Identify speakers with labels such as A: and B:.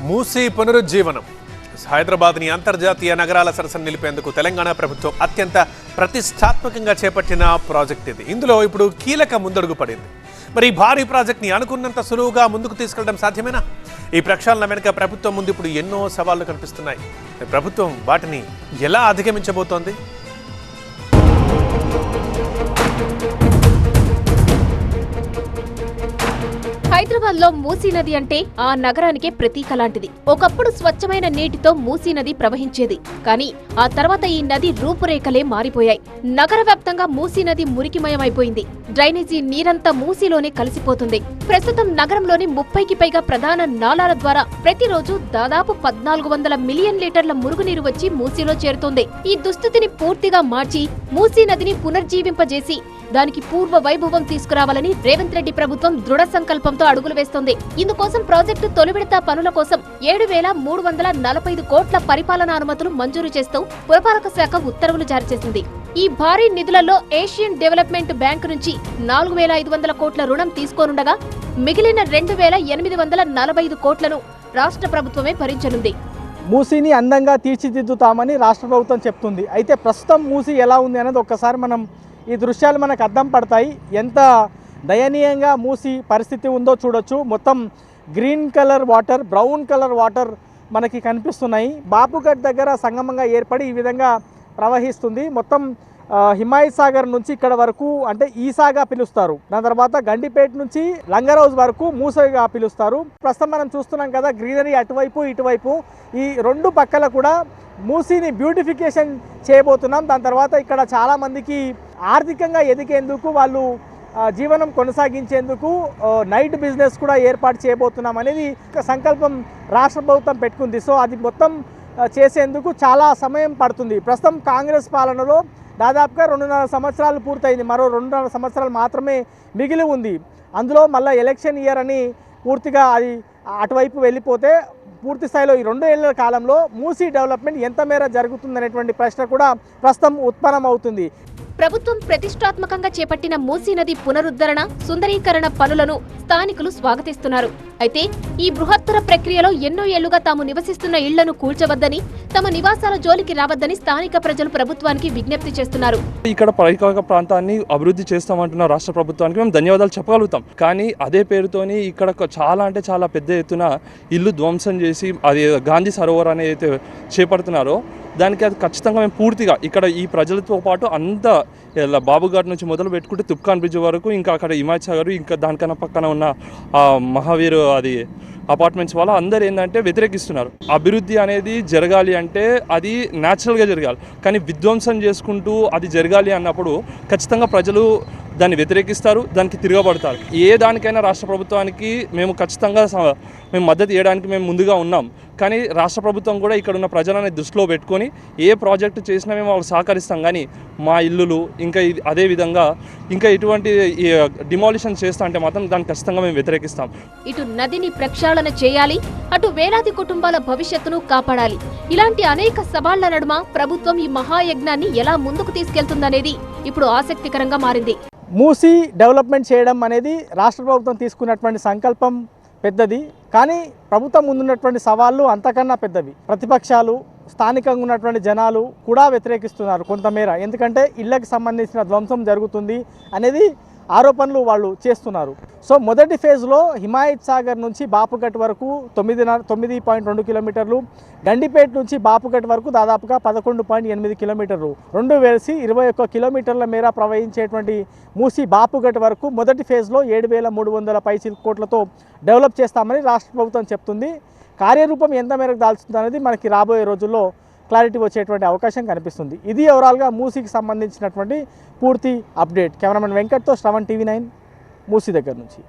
A: మూసీ పునరుజ్జీవనం హైదరాబాద్ని అంతర్జాతీయ నగరాల సరసన నిలిపేందుకు తెలంగాణ ప్రభుత్వం అత్యంత ప్రతిష్టాత్మకంగా చేపట్టిన ప్రాజెక్ట్ ఇది. ఇందులో ఇప్పుడు కీలక ముందడుగు పడింది. మరి ఈ భారీ ప్రాజెక్ట్ని అనుకున్నంత సులువుగా ముందుకు తీసుకెళ్లడం సాధ్యమేనా? ఈ ప్రక్షాళన వెనుక ప్రభుత్వం ముందు ఇప్పుడు ఎన్నో సవాళ్లు కనిపిస్తున్నాయి. ప్రభుత్వం వాటిని ఎలా అధిగమించబోతోంది?
B: హైదరాబాద్ లో మూసీ నది అంటే ఆ నగరానికే ప్రతీక లాంటిది. ఒకప్పుడు స్వచ్ఛమైన నీటితో మూసీ నది ప్రవహించేది. కానీ ఆ తర్వాత ఈ నది రూపురేఖలే మారిపోయాయి. నగర వ్యాప్తంగా మూసీ నది మురికిమయమైపోయింది. డ్రైనేజీ నీరంతా మూసీలోనే కలిసిపోతుంది. ప్రస్తుతం నగరంలోని 30కి పైగా ప్రధాన నాలాల ద్వారా ప్రతిరోజు దాదాపు 1400 మిలియన్ లీటర్ల మురుగునీరు వచ్చి మూసీలో చేరుతోంది. ఈ దుస్థితిని పూర్తిగా మార్చి మూసీ నదిని పునర్జీవింపజేసి దానికి పూర్వ వైభవం తీసుకురావాలని రేవంత్ రెడ్డి ప్రభుత్వం దృఢ సంకల్పంతో అడుగులు వేస్తోంది. ఇందుకోసం ప్రాజెక్టు తొలి విడత పనుల కోసం 7,345 కోట్ల పరిపాలనా అనుమతులు మంజూరు చేస్తూ పురపాలక శాఖ ఉత్తర్వులు జారీ చేసింది. ఈ భారీ నిధులలో ఏషియన్ డెవలప్మెంట్ బ్యాంకు నుంచి 4,500 కోట్ల రుణం తీసుకోనుండగా మిగిలిన 2,845 కోట్లను రాష్ట్ర ప్రభుత్వమే భరించనుంది.
C: మూసీని అందంగా తీర్చిదిద్దుతామని రాష్ట్ర ప్రభుత్వం చెప్తుంది. అయితే ప్రస్తుతం మూసీ ఎలా ఉంది అనేది ఒక్కసారి మనం ఈ దృశ్యాలు మనకు అద్దం పడతాయి. ఎంత దయనీయంగా మూసీ పరిస్థితి ఉందో చూడొచ్చు. మొత్తం green colour water, brown colour water మనకి కనిపిస్తున్నాయి. బాపుఘట్ దగ్గర సంగమంగా ఏర్పడి ఈ విధంగా ప్రవహిస్తుంది. మొత్తం హిమాయత్ సాగర్ నుంచి ఇక్కడ వరకు అంటే ఈసాగా పిలుస్తారు. దాని తర్వాత గండిపేట నుంచి లంగరౌజ్ వరకు మూసగా పిలుస్తారు. ప్రస్తుతం మనం చూస్తున్నాం కదా, గ్రీనరీ అటువైపు ఇటువైపు ఈ రెండు పక్కల కూడా మూసీని బ్యూటిఫికేషన్ చేయబోతున్నాం. దాని తర్వాత ఇక్కడ చాలామందికి ఆర్థికంగా ఎదిగేందుకు, వాళ్ళు జీవనం కొనసాగించేందుకు నైట్ బిజినెస్ కూడా ఏర్పాటు చేయబోతున్నాం అనేది సంకల్పం రాష్ట్ర ప్రభుత్వం పెట్టుకుంది. సో అది మొత్తం చేసేందుకు చాలా సమయం పడుతుంది. ప్రస్తుతం కాంగ్రెస్ పాలనలో దాదాపుగా 2.5 సంవత్సరాలు పూర్తయింది. మరో 2.5 సంవత్సరాలు మాత్రమే మిగిలి ఉంది. అందులో మళ్ళీ ఎలక్షన్ ఇయర్ అని పూర్తిగా అది అటువైపు వెళ్ళిపోతే పూర్తి స్థాయిలో ఈ 2 ఏళ్ల కాలంలో మూసీ డెవలప్మెంట్ ఎంత మేర జరుగుతుందనేటువంటి ప్రశ్న కూడా ప్రస్తుతం ఉత్పన్నమవుతుంది.
B: ప్రభుత్వం ప్రతిష్టాత్మకంగా చేపట్టిన మూసీ నది పునరుద్ధరణ, సుందరీకరణ పనులను స్థానికులు స్వాగతిస్తున్నారు. అయితే ఈ బృహత్తర ప్రక్రియలో ఎన్నో ఏళ్లుగా తాము నివసిస్తున్న ఇళ్లను కూల్చవద్దని, తమ నివాసాల జోలికి రావద్దని స్థానిక ప్రజలు ప్రభుత్వానికి విజ్ఞప్తి చేస్తున్నారు.
D: ఇక్కడ పరికల్పక ప్రాంతాన్ని అభివృద్ధి చేస్తామంటున్న రాష్ట్ర ప్రభుత్వానికి మేము ధన్యవాదాలు చెప్పగలుగుతాం. కానీ అదే పేరుతోని ఇక్కడ చాలా అంటే చాలా పెద్ద ఎత్తున ఇల్లు ధ్వంసం చేసి అది గాంధీ సరోవర్ అనేది చేపడుతున్నారో దానికి అది ఖచ్చితంగా మేము పూర్తిగా ఇక్కడ ఈ ప్రజలతో పాటు అంతా బాబుఘాట్ నుంచి మొదలు పెట్టుకుంటే తుప్కాన్ బ్రిడ్జ్ వరకు, ఇంకా అక్కడ హిమాయత్ సాగర్, ఇంకా దానికన్నా పక్కన ఉన్న మహావీర్ అది అపార్ట్మెంట్స్ వల్ల అందరు ఏంటంటే వ్యతిరేకిస్తున్నారు. అభివృద్ధి అనేది జరగాలి అంటే అది న్యాచురల్గా జరగాలి. కానీ విధ్వంసం చేసుకుంటూ అది జరగాలి అన్నప్పుడు ఖచ్చితంగా ప్రజలు దాన్ని వ్యతిరేకిస్తారు, దానికి తిరగబడతారు. ఏ దానికైనా రాష్ట్ర ప్రభుత్వానికి మేము ఖచ్చితంగా మేము మద్దతు ఇవ్వడానికి మేము ముందుగా ఉన్నాం. కానీ రాష్ట్ర ప్రభుత్వం కూడా ఇక్కడ ఉన్న ప్రజలని దృష్టిలో పెట్టుకొని ఏ ప్రాజెక్టు చేసినా మేము వాళ్ళకి సహకరిస్తాం. కానీ మా ఇల్లులు ఇంకా అదేవిధంగా ఇంకా ఇటువంటి డిమాలిషన్ చేస్తా అంటే మాత్రం దాన్ని ఖచ్చితంగా మేము వ్యతిరేకిస్తాం.
B: ఇటు నదిని ప్రక్షాళన చేయాలి, అటు వేలాది కుటుంబాల భవిష్యత్తును కాపాడాలి. ఇలాంటి అనేక సవాళ్ల నడుమ ప్రభుత్వం ఈ మహాయజ్ఞాన్ని ఎలా ముందుకు తీసుకెళ్తుందనేది ఇప్పుడు ఆసక్తికరంగా మారింది.
C: మూసీ డెవలప్మెంట్ చేయడం అనేది రాష్ట్ర ప్రభుత్వం తీసుకున్నటువంటి సంకల్పం పెద్దది. కానీ ప్రభుత్వం ముందున్నటువంటి సవాళ్ళు అంతకన్నా పెద్దవి. ప్రతిపక్షాలు, స్థానికంగా ఉన్నటువంటి జనాలు కూడా వ్యతిరేకిస్తున్నారు కొంతమేర. ఎందుకంటే ఇళ్లకు సంబంధించిన ధ్వంసం జరుగుతుంది అనేది ఆరోపణలు వాళ్ళు చేస్తున్నారు. సో మొదటి ఫేజ్లో హిమాయత్ సాగర్ నుంచి బాపుఘట్ వరకు 9.2 కిలోమీటర్లు, గండిపేట నుంచి బాపుఘట్ వరకు దాదాపుగా 11.8 కిలోమీటర్లు, 2 వేసి 21 కిలోమీటర్ల మేర ప్రవహించేటువంటి మూసీ బాపుఘట్ వరకు మొదటి ఫేజ్లో 7,300 కోట్లతో డెవలప్ చేస్తామని రాష్ట్ర ప్రభుత్వం చెప్తుంది. కార్యరూపం ఎంత మేరకు దాల్చుతుంది అనేది మనకి రాబోయే రోజుల్లో క్లారిటీ వచ్చేటువంటి అవకాశం కనిపిస్తుంది. ఇది ఓవరాల్గా మూసీకి సంబంధించినటువంటి పూర్తి అప్డేట్. కెమెరామెన్ వెంకట్తో శ్రవణ్, TV9 మూసీ దగ్గర నుంచి.